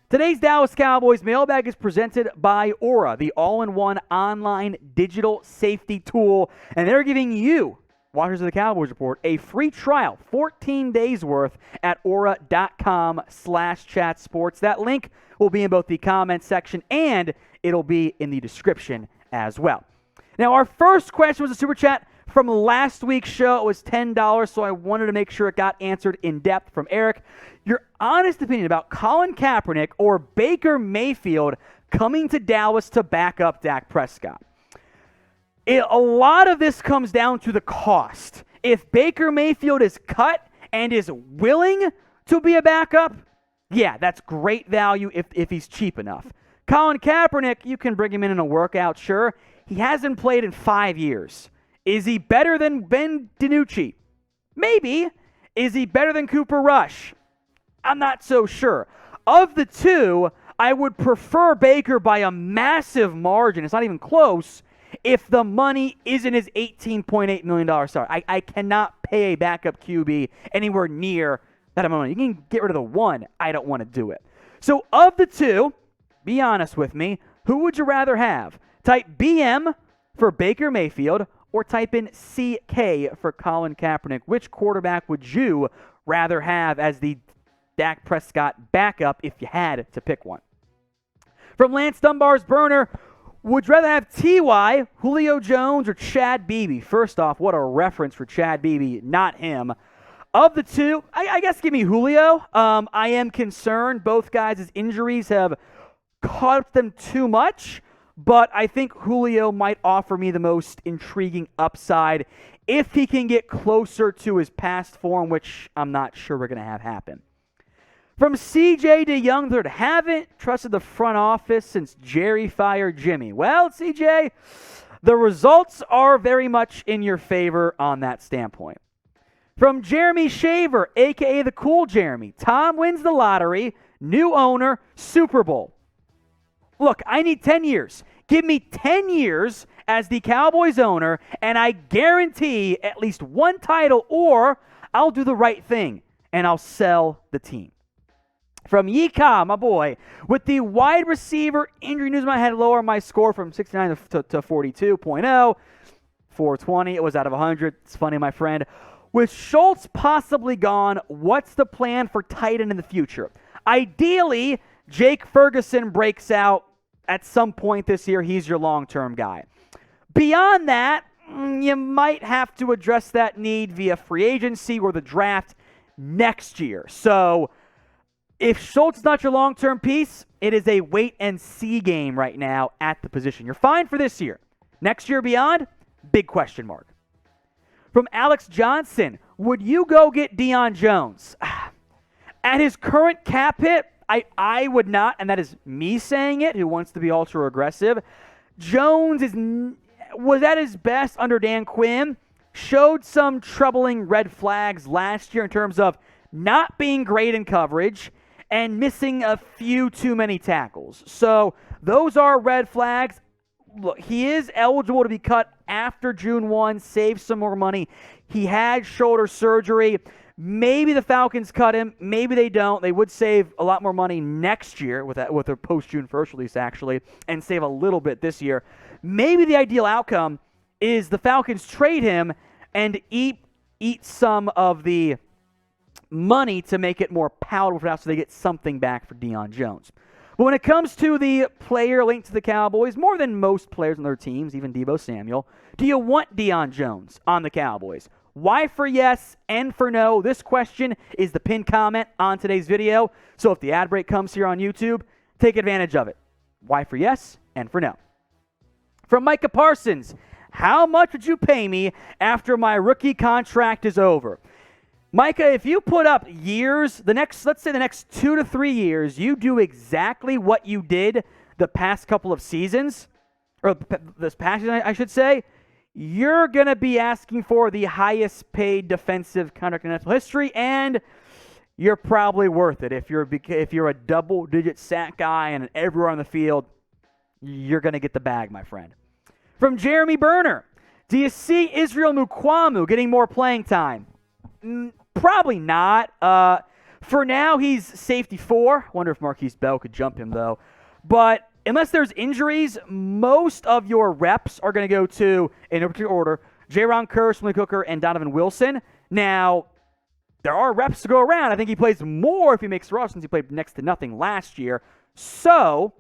Today's Dallas Cowboys mailbag is presented by Aura, the all-in-one online digital safety tool, and they're giving you, watchers of the Cowboys Report, a free trial, 14 days worth at aura.com/chatsports. That link will be in both the comment section and it'll be in the description as well. Now, our first question was a super chat from last week's show. It was $10, so I wanted to make sure it got answered in depth from Eric. Your honest opinion about Colin Kaepernick or Baker Mayfield coming to Dallas to back up Dak Prescott. A lot of this comes down to the cost. If Baker Mayfield is cut and is willing to be a backup, yeah, that's great value if he's cheap enough. Colin Kaepernick, you can bring him in a workout, sure. He hasn't played in 5 years. Is he better than Ben DiNucci? Maybe. Is he better than Cooper Rush? I'm not so sure. Of the two, I would prefer Baker by a massive margin. It's not even close if the money isn't his $18.8 million salary. I cannot pay a backup QB anywhere near that amount of money. You can get rid of the one. I don't want to do it. So of the two, be honest with me, who would you rather have? Type BM for Baker Mayfield or type in CK for Colin Kaepernick. Which quarterback would you rather have as the Dak Prescott backup if you had to pick one? From Lance Dunbar's burner, would you rather have T.Y., Julio Jones, or Chad Bebee? First off, what a reference for Chad Bebee, not him. Of the two, I guess give me Julio. I am concerned both guys' injuries have caught up them too much, but I think Julio might offer me the most intriguing upside if he can get closer to his past form, which I'm not sure we're going to have happen. From CJ to Young, haven't trusted the front office since Jerry fired Jimmy. Well, CJ, the results are very much in your favor on that standpoint. From Jeremy Shaver, a.k.a. the Cool Jeremy, Tom wins the lottery, new owner, Super Bowl. Look, I need 10 years. Give me 10 years as the Cowboys owner, and I guarantee at least one title, or I'll do the right thing, and I'll sell the team. From Yika, my boy, with the wide receiver injury news, I had to lower my score from 69 to 42.0. 420, it was out of 100. It's funny, my friend. With Schultz possibly gone, what's the plan for tight end in the future? Ideally, Jake Ferguson breaks out at some point this year. He's your long-term guy. Beyond that, you might have to address that need via free agency or the draft next year. So if Schultz is not your long-term piece, it is a wait-and-see game right now at the position. You're fine for this year. Next year beyond, big question mark. From Alex Johnson, would you go get Deion Jones? At his current cap hit, I would not, and that is me saying it, who wants to be ultra-aggressive. Jones was at his best under Dan Quinn, showed some troubling red flags last year in terms of not being great in coverage and missing a few too many tackles. So those are red flags. Look, he is eligible to be cut after June 1, save some more money. He had shoulder surgery. Maybe the Falcons cut him. Maybe they don't. They would save a lot more money next year with their post-June 1st release, actually, and save a little bit this year. Maybe the ideal outcome is the Falcons trade him and eat some of the money to make it more palatable for now so they get something back for Deion Jones. But when it comes to the player linked to the Cowboys, more than most players on their teams, even Deebo Samuel, do you want Deion Jones on the Cowboys? Y for yes, N for no. This question is the pinned comment on today's video. So if the ad break comes here on YouTube, take advantage of it. Y for yes, N for no. From Micah Parsons, how much would you pay me after my rookie contract is over? Micah, if you put up years, let's say the next 2 to 3 years, you do exactly what you did the past couple of seasons, or this past season, I should say, you're going to be asking for the highest paid defensive contract in NFL history, and you're probably worth it. If you're a double-digit sack guy and everywhere on the field, you're going to get the bag, my friend. From Jeremy Berner, do you see Israel Mukuamu getting more playing time? Probably not. For now, he's safety 4. Wonder if Marquise Bell could jump him, though. But unless there's injuries, most of your reps are going to go to, in no particular order, Jaron Kearse, Malik Hooker, and Donovan Wilson. Now, there are reps to go around. I think he plays more if he makes the roster since he played next to nothing last year. So,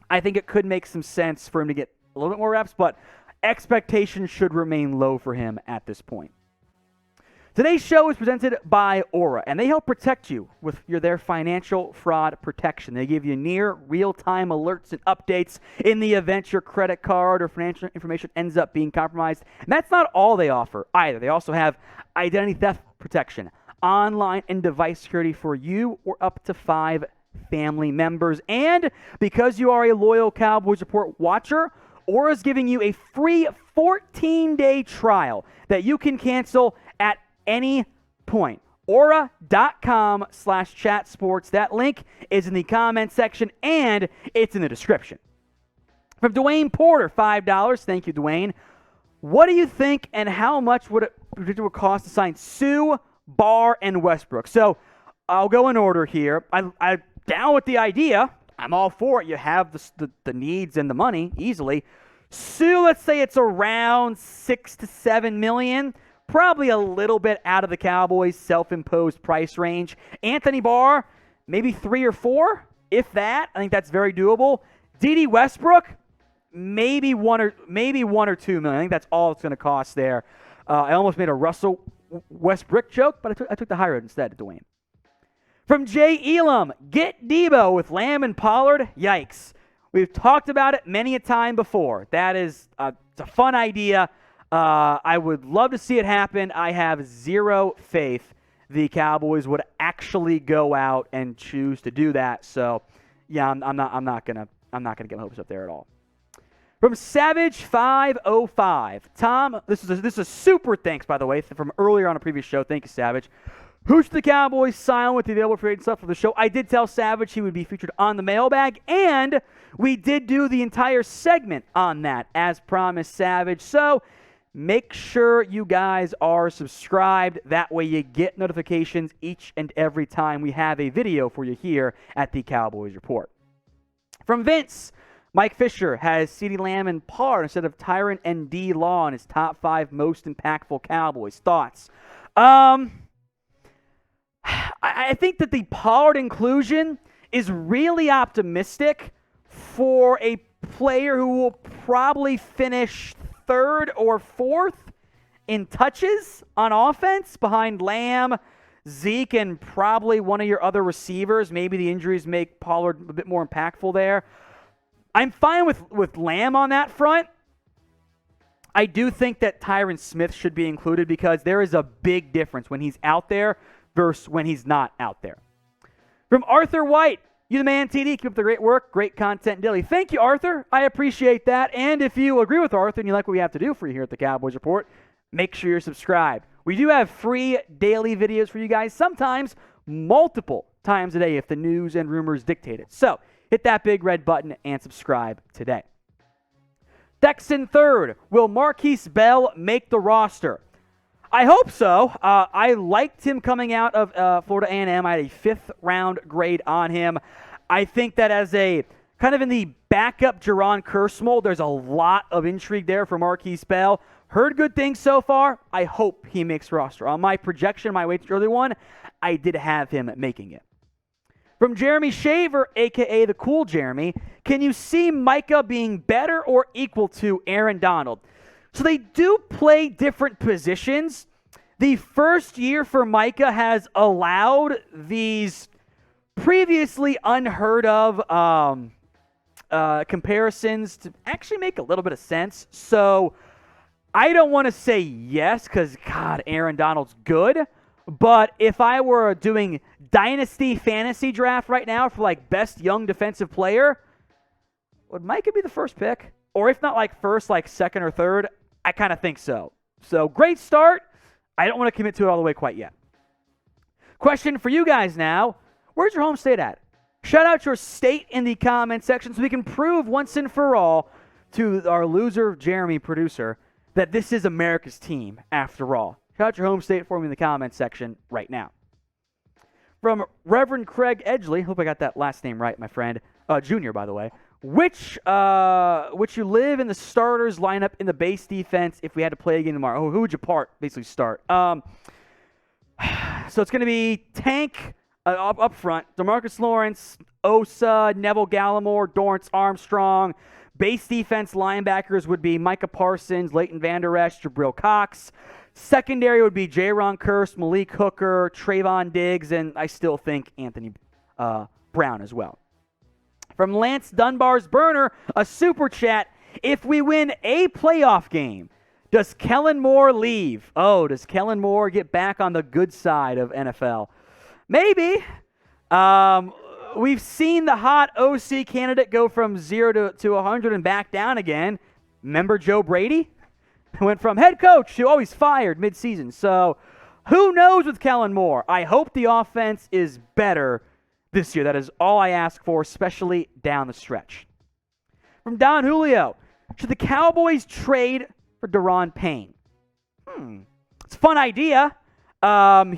I think it could make some sense for him to get a little bit more reps, but expectations should remain low for him at this point. Today's show is presented by Aura, and they help protect you with their financial fraud protection. They give you near real-time alerts and updates in the event your credit card or financial information ends up being compromised. And that's not all they offer either. They also have identity theft protection, online and device security for you or up to 5 family members. And because you are a loyal Cowboys Report watcher, Aura is giving you a free 14-day trial that you can cancel at any point. Aura.com/chatsports. That link is in the comment section and it's in the description. From Dwayne Porter, $5. Thank you, Dwayne. What do you think and how much would it cost to sign Suh, Barr, and Westbrook? So I'll go in order here. I'm down with the idea. I'm all for it. You have the needs and the money easily. Suh, let's say it's around $6 to $7 million. Probably a little bit out of the Cowboys' self-imposed price range. Anthony Barr, maybe 3 or 4, if that. I think that's very doable. Dede Westbrook, maybe 1 or 2 million. I think that's all it's going to cost there. I almost made a Russell Westbrook joke, but I took the high road instead, Dwayne. From Jay Elam, get Deebo with Lamb and Pollard. Yikes. We've talked about it many a time before. That is it's a fun idea. I would love to see it happen. I have zero faith the Cowboys would actually go out and choose to do that. So, yeah, I'm not gonna get my hopes up there at all. From Savage 505, Tom, this is a super thanks, by the way, from earlier on a previous show. Thank you, Savage. Who should the Cowboys sign with the available free agent stuff for the show? I did tell Savage he would be featured on the mailbag, and we did do the entire segment on that, as promised, Savage. So make sure you guys are subscribed. That way you get notifications each and every time we have a video for you here at the Cowboys Report. From Vince, Mike Fisher has CeeDee Lamb and Pollard instead of Tyron and D. Law in his top 5 most impactful Cowboys. Thoughts? I think that the Pollard inclusion is really optimistic for a player who will probably finish 3rd or 4th in touches on offense behind Lamb, Zeke, and probably one of your other receivers. Maybe the injuries make Pollard a bit more impactful there. I'm fine with Lamb on that front. I do think that Tyron Smith should be included because there is a big difference when he's out there versus when he's not out there. From Arthur White, you the man, TD. Keep up the great work, great content daily. Thank you, Arthur. I appreciate that. And if you agree with Arthur and you like what we have to do for you here at the Cowboys Report, make sure you're subscribed. We do have free daily videos for you guys, sometimes multiple times a day if the news and rumors dictate it. So hit that big red button and subscribe today. Texan third, will Marquise Bell make the roster? I hope so. I liked him coming out of Florida A&M. I had a 5th round grade on him. I think that as a kind of in the backup Jaron Kearse mold, there's a lot of intrigue there for Marquise Bell. Heard good things so far. I hope he makes roster. On my projection, my way to early one, I did have him making it. From Jeremy Shaver, a.k.a. the cool Jeremy, can you see Micah being better or equal to Aaron Donald? So they do play different positions. The first year for Micah has allowed these previously unheard of comparisons to actually make a little bit of sense. So I don't want to say yes because, God, Aaron Donald's good. But if I were doing Dynasty Fantasy Draft right now for like best young defensive player, would Micah be the first pick? Or if not like first, like 2nd or 3rd? I kind of think so. So great start. I don't want to commit to it all the way quite yet. Question for you guys now. Where's your home state at? Shout out your state in the comment section so we can prove once and for all to our loser, Jeremy, producer, that this is America's team after all. Shout out your home state for me in the comment section right now. From Reverend Craig Edgley, hope I got that last name right, my friend, junior, by the way. Which you live in the starters lineup in the base defense if we had to play a game tomorrow? Who would you basically start? So it's going to be Tank up front, DeMarcus Lawrence, Osa, Neville Gallimore, Dorrance Armstrong. Base defense linebackers would be Micah Parsons, Leighton Vander Esch, Jabril Cox. Secondary would be Jaron Kearse, Malik Hooker, Trayvon Diggs, and I still think Anthony Brown as well. From Lance Dunbar's burner, a super chat. If we win a playoff game, does Kellen Moore leave? Oh, does Kellen Moore get back on the good side of NFL? Maybe. We've seen the hot OC candidate go from 0 to 100 and back down again. Remember Joe Brady? Went from head coach to always fired midseason. So who knows with Kellen Moore? I hope the offense is better this year. That is all I ask for, especially down the stretch. From Don Julio, should the Cowboys trade for Daron Payne? It's a fun idea.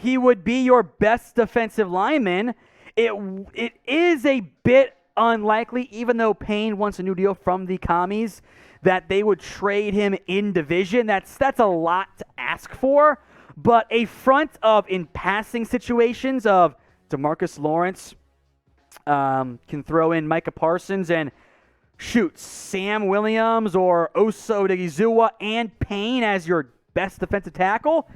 He would be your best defensive lineman. It is a bit unlikely, even though Payne wants a new deal from the Commies, that they would trade him in division. That's a lot to ask for. But a front of, in passing situations, of DeMarcus Lawrence, can throw in Micah Parsons and shoot Sam Williams or Osa Odigizua and Payne as your best defensive tackle.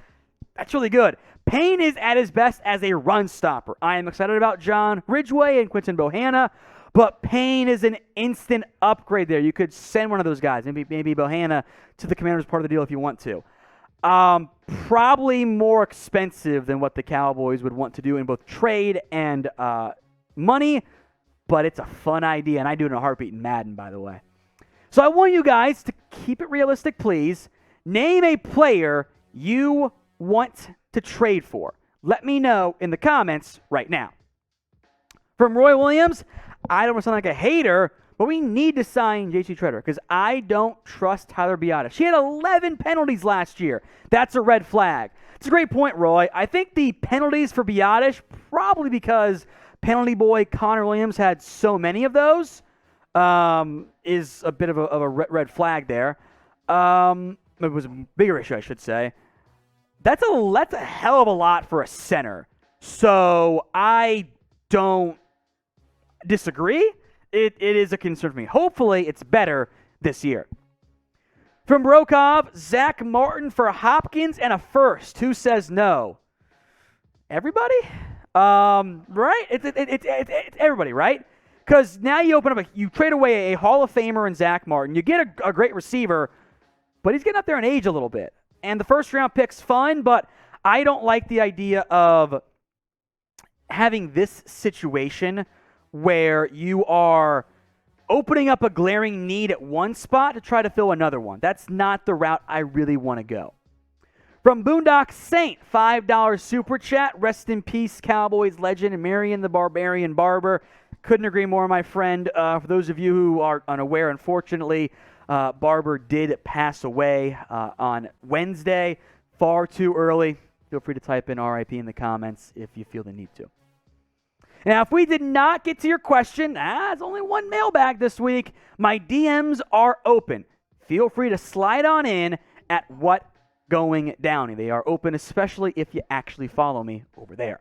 That's really good. Payne is at his best as a run stopper. I am excited about John Ridgeway and Quinton Bohanna, but Payne is an instant upgrade there. You could send one of those guys, maybe Bohanna, to the Commanders part of the deal if you want to. Probably more expensive than what the Cowboys would want to do in both trade and money, but it's a fun idea, and I do it in a heartbeat in Madden, by the way. So I want you guys to keep it realistic, please. Name a player you want to trade for. Let me know in the comments right now. From Roy Williams, I don't want to sound like a hater, but we need to sign J.C. Treader because I don't trust Tyler Biadasz. He had 11 penalties last year. That's a red flag. It's a great point, Roy. I think the penalties for Biadasz, probably because penalty boy Connor Williams had so many of those, is a bit of a red flag there. It was a bigger issue, I should say. That's a hell of a lot for a center. So I don't disagree. It is a concern for me. Hopefully, it's better this year. From Brokov, Zach Martin for Hopkins and a first. Who says no? Everybody? Right? It's everybody, right? Because now you trade away a Hall of Famer in Zach Martin. You get a great receiver, but he's getting up there in age a little bit. And the first round pick's fun, but I don't like the idea of having this situation where you are opening up a glaring need at one spot to try to fill another one. That's not the route I really want to go. From Boondock Saint, $5 super chat. Rest in peace, Cowboys legend Marion the Barbarian Barber. Couldn't agree more, my friend. For those of you who are unaware, unfortunately, Barber did pass away on Wednesday. Far too early. Feel free to type in RIP in the comments if you feel the need to. Now, if we did not get to your question, it's only one mailbag this week. My DMs are open. Feel free to slide on in at What Going Downy. They are open, especially if you actually follow me over there.